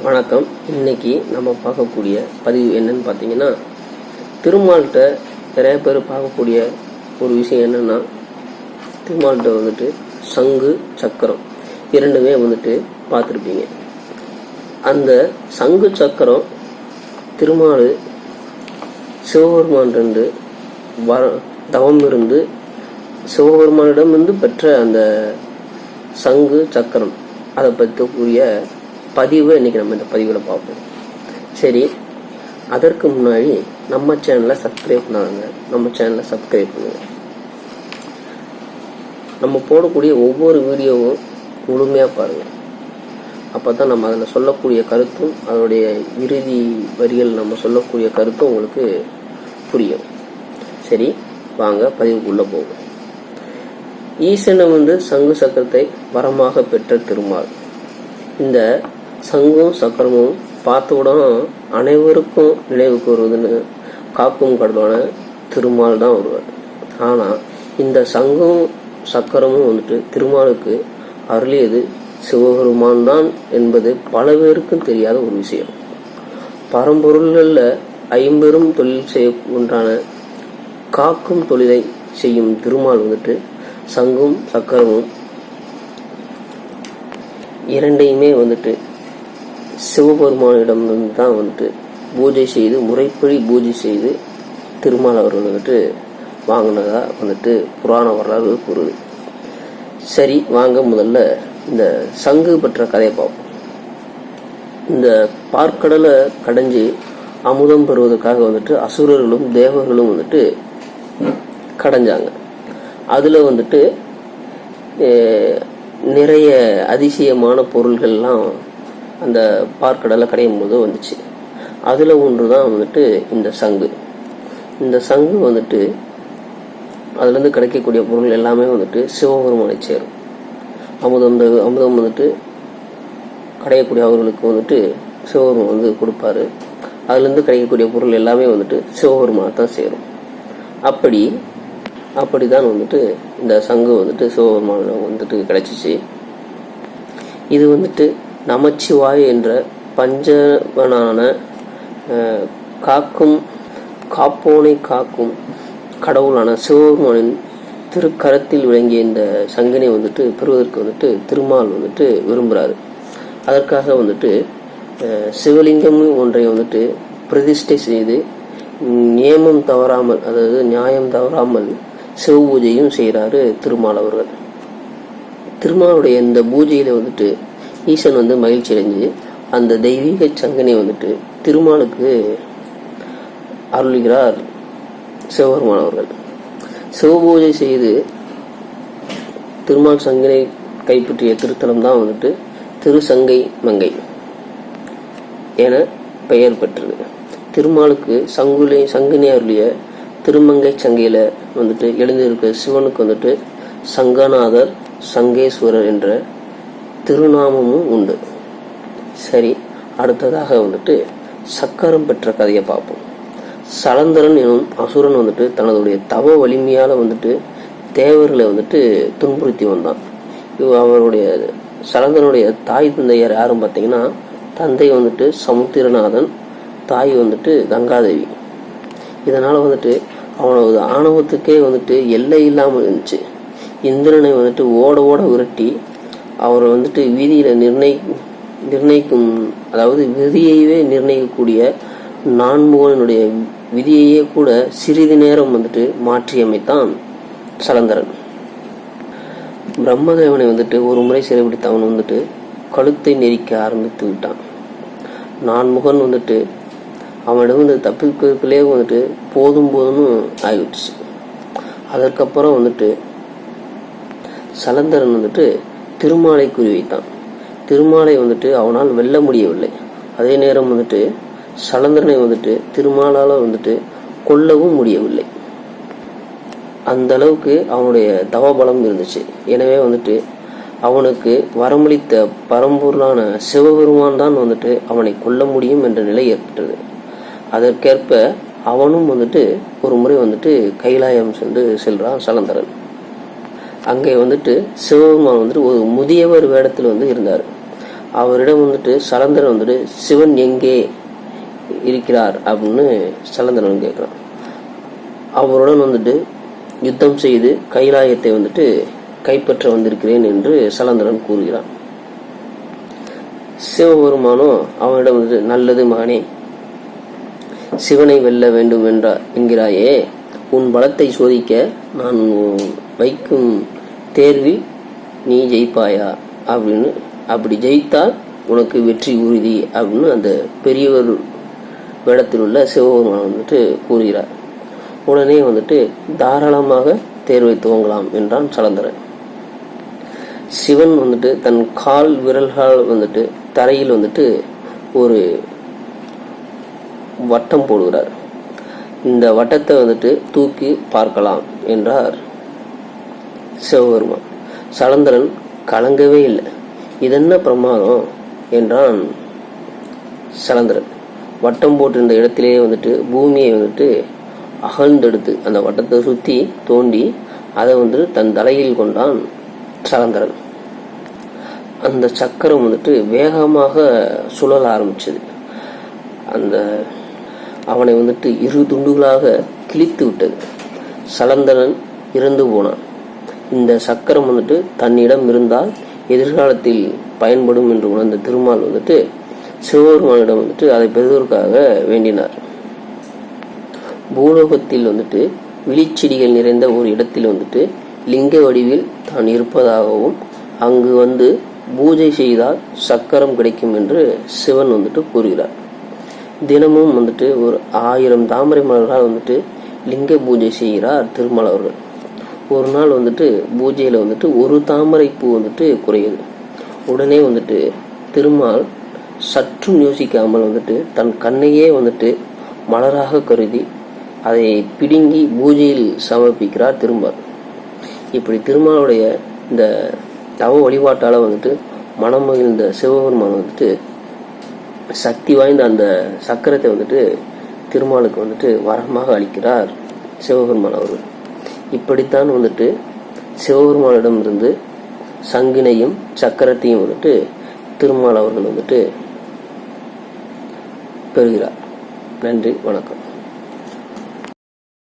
வணக்கம். இன்னைக்கு நம்ம பார்க்கக்கூடிய பதிவு என்னன்னு பார்த்தீங்கன்னா, திருமால்கிட்ட நிறைய பேர் பார்க்கக்கூடிய ஒரு விஷயம் என்னன்னா, திருமால்கிட்ட வந்துட்டு சங்கு சக்கரம் இரண்டுமே வந்துட்டு பார்த்துருப்பீங்க. அந்த சங்கு சக்கரம் திருமால் சிவபெருமான் ரெண்டு தவம் இருந்து சிவபெருமானிடமிருந்து பெற்ற அந்த சங்கு சக்கரம் அதை பற்றக்கூடிய பதிவு இன்னைக்கு நம்ம இந்த பதிவில் பார்ப்போம். சரி, அதற்கு முன்னாடி நம்ம சேனலை சப்ஸ்கிரைப் பண்ணாங்க. நம்ம சேனலை சப்ஸ்கிரைப் பண்ணுங்க. நம்ம போடக்கூடிய ஒவ்வொரு வீடியோவும் முழுமையாக பாருங்கள். அப்போ தான் நம்ம அதில் சொல்லக்கூடிய கருத்தும் அதோடைய இறுதி வரிகள் நம்ம சொல்லக்கூடிய கருத்தும் உங்களுக்கு புரியும். சரி, வாங்க பதிவுக்குள்ளே போகும். ஈசனை சங்கு சக்கரத்தை வரமாக பெற்ற திருமால். இந்த சங்கும் சக்கரமும் பார்த்தவுடன் அனைவருக்கும் நினைவுக்கு வருவதுன்னு காக்கும் கடலான திருமால் தான் வருவார். ஆனால் இந்த சங்கும் சக்கரமும் திருமாலுக்கு அருளியது சிவபெருமான் தான் என்பது பல பேருக்கும் தெரியாத ஒரு விஷயம். பரம்பொருள்களில் ஐம்பெரும் தொழில் செய்ய ஒன்றான காக்கும் தொழிலை செய்யும் திருமால் சங்கும் சக்கரமும் இரண்டையுமே சிவபெருமானிடம் தான் பூஜை செய்து முறைப்படி பூஜை செய்து திருமால் அவர்கள் வாங்கினதா புராண வரலாறு கூறுது. சரி, வாங்க முதல்ல இந்த சங்கு பெற்ற கதையை பார்ப்போம். இந்த பார்க்கடலை கடைஞ்சி அமுதம் பெறுவதற்காக அசுரர்களும் தேவர்களும் கடைஞ்சாங்க. அதில் நிறைய அதிசயமான பொருள்கள்லாம் அந்த பார்க்கடலை கடையும் போது வந்துச்சு. அதில் ஒன்று தான் இந்த சங்கு. இந்த சங்கு அதுலேருந்து கிடைக்கக்கூடிய பொருள் எல்லாமே சிவபெருமானை சேரும். அமுதம் கடையக்கூடிய அவர்களுக்கு சிவபெருமான் கொடுப்பாரு. அதுலேருந்து கிடைக்கக்கூடிய பொருள் எல்லாமே சிவபெருமானை தான் சேரும். அப்படிதான் இந்த சங்கு சிவபெருமான் கிடைச்சிச்சு. இது நமச்சிவாய் என்ற பஞ்சவனான காப்போனை காக்கும் கடவுளான சிவபெருமானின் திருக்கரத்தில் விளங்கிய இந்த சங்கினை பெறுவதற்கு திருமால் விரும்புகிறாரு. அதற்காக சிவலிங்கம் ஒன்றை பிரதிஷ்டை செய்து நியமம் தவறாமல், அதாவது நியாயம் தவறாமல் சிவ பூஜையும் செய்கிறாரு திருமால் அவர்கள். திருமாலுடைய இந்த பூஜையில ஈசன் மகிழ்ச்சி அடைஞ்சு அந்த தெய்வீக சங்கனை திருமாலுக்கு அருளுகிறார் சிவபெருமான் அவர்கள். சிவபூஜை செய்து திருமால் சங்கனை கைப்பற்றிய திருத்தலம் தான் திருசங்கை மங்கை என பெயர் பெற்றது. திருமாலுக்கு சங்கினை அருளிய திருமங்கை சங்கையில எழுந்திருக்க சிவனுக்கு சங்கநாதர் சங்கேஸ்வரர் என்ற திருநாமமும் உண்டு. சரி, அடுத்ததாக சக்கரம் பெற்ற கதையை பார்ப்போம். சலந்தரன் எனும் அசுரன் தனதுடைய தவ வலிமையால தேவர்களை துன்புறுத்தி வந்தான். அவருடைய சலந்தனுடைய தாய் தந்தையார் யாரும் பார்த்தீங்கன்னா, தந்தை சமுத்திரநாதன், தாய் கங்காதேவி. இதனால அவனது ஆணவத்துக்கே எல்லை இல்லாமல் இருந்துச்சு. இந்திரனை ஓட ஓட விரட்டி அவரை வீதியில நிர்ணயிக்கும், அதாவது விதியையே நிர்ணயிக்கக்கூடிய நான்முகனுடைய விதியையே கூட சிறிது நேரம் மாற்றியமைத்தான் சலந்தரன். பிரம்மதேவனை ஒரு முறை சிறைபிடித்து அவன் கழுத்தை நெரிக்க ஆரம்பித்து விட்டான். நான்முகன் அவனிடம் தப்பிக்கிறதுக்குள்ளே போதும் ஆகிவிட்டுச்சு. அதற்கப்புறம் சலந்தரன் திருமாலை குறிவைத்தான். திருமாலை அவனால் வெல்ல முடியவில்லை. அதே நேரம் சலந்தரனை திருமாலால கொல்லவும் முடியவில்லை. அந்த அளவுக்கு அவனுடைய தவபலம் இருந்துச்சு. எனவே அவனுக்கு வரமளித்த பரம்பொருளான சிவபெருமான் தான் அவனை கொல்ல முடியும் என்ற நிலை ஏற்பட்டது. அதற்கேற்ப அவனும் ஒரு முறை கைலாயம் செல்றான் சலந்தரன். அங்கே சிவபெருமான் ஒரு முதியவர் வேடத்தில் இருந்தார். அவரிடம் வந்துட்டு சலந்தரன் வந்துட்டு சிவன் எங்கே இருக்கிறார் அப்படின்னு சலந்தரன் கேட்கிறான். அவருடன் வந்துட்டு யுத்தம் செய்து கைலாயத்தை வந்துட்டு கைப்பற்ற வந்திருக்கிறேன் என்று சலந்தரன் கூறுகிறான். சிவபெருமானோ அவனிடம் வந்துட்டு, நல்லது மகனே, சிவனை வெல்ல வேண்டும் என்கிறாயே, உன் பலத்தை சோதிக்க நான் வைக்கும் தேர்வில் நீ ஜெயிப்பாயா அப்படின்னு, அப்படி ஜெயித்தால் உனக்கு வெற்றி உறுதி அப்படின்னு அந்த பெரியவர் வேடத்தில் உள்ள சிவபெருமான் வந்துட்டு கூறுகிறார். உடனே வந்துட்டு தாராளமாக தேர்வை துவங்கலாம் என்றான் சலந்தரன். சிவன் வந்துட்டு தன் கால் விரல்கள் வந்துட்டு தரையில் வந்துட்டு ஒரு வட்டம் போடுகிறார். இந்த வட்டத்தை வந்துட்டு தூக்கி பார்க்கலாம் என்றார் சிவபெருமான். சலந்தரன் கலங்கவே இல்லை. இதென்ன பிரமாதம் என்றான் சலந்தரன். வட்டம் போட்டிருந்த இடத்திலேயே வந்துட்டு பூமியை வந்துட்டு அகழ்ந்தெடுத்து அந்த வட்டத்தை சுற்றி தோண்டி அதை வந்துட்டு தன் தலையில் கொண்டான் சலந்தரன். அந்த சக்கரம் வந்துட்டு வேகமாக சுழல ஆரம்பிச்சது. அவனை வந்துட்டு இரு துண்டுகளாக கிழித்து விட்டது. சலந்தரன் இறந்து போனான். இந்த சக்கரம் வந்துட்டு தன்னிடம் இருந்தால் எதிர்காலத்தில் பயன்படும் என்று உணர்ந்த திருமால் வந்துட்டு சிவபெருமானிடம் வந்துட்டு அதை பெறுவதற்காக வேண்டினார். பூலோகத்தில் வந்துட்டு விழிச்செடிகள் நிறைந்த ஒரு இடத்தில் வந்துட்டு லிங்க வடிவில் தான் இருப்பதாகவும் அங்கு வந்து பூஜை செய்தால் சக்கரம் கிடைக்கும் என்று சிவன் வந்துட்டு கூறுகிறார். தினமும் வந்துட்டு ஒரு 1000 தாமரை மலர்களால் வந்துட்டு லிங்க பூஜை செய்கிறார் திருமால் அவர்கள். ஒரு நாள் வந்துட்டு பூஜையில் வந்துட்டு ஒரு தாமரை பூ வந்துட்டு குறையுது. உடனே வந்துட்டு திருமால் சற்றும் யோசிக்காமல் வந்துட்டு தன் கண்ணையே வந்துட்டு மலராக கருதி அதை பிடுங்கி பூஜையில் சமர்ப்பிக்கிறார் திருமால். இப்படி திருமாலுடைய இந்த தவ வழிபாட்டால் வந்துட்டு மனமகிழ்ந்த சிவபெருமான் வந்துட்டு சக்தி வாய்ந்த அந்த சக்கரத்தை வந்துட்டு திருமாலுக்கு வந்துட்டு வரமாக அளிக்கிறார் சிவபெருமான் அவர்கள். இப்படித்தான் வந்துட்டு சிவபெருமானிடம் இருந்து சங்கினையும் சக்கரத்தையும் வந்துட்டு திருமால் அவர்கள் வந்துட்டு பெறுகிறார். நன்றி, வணக்கம்.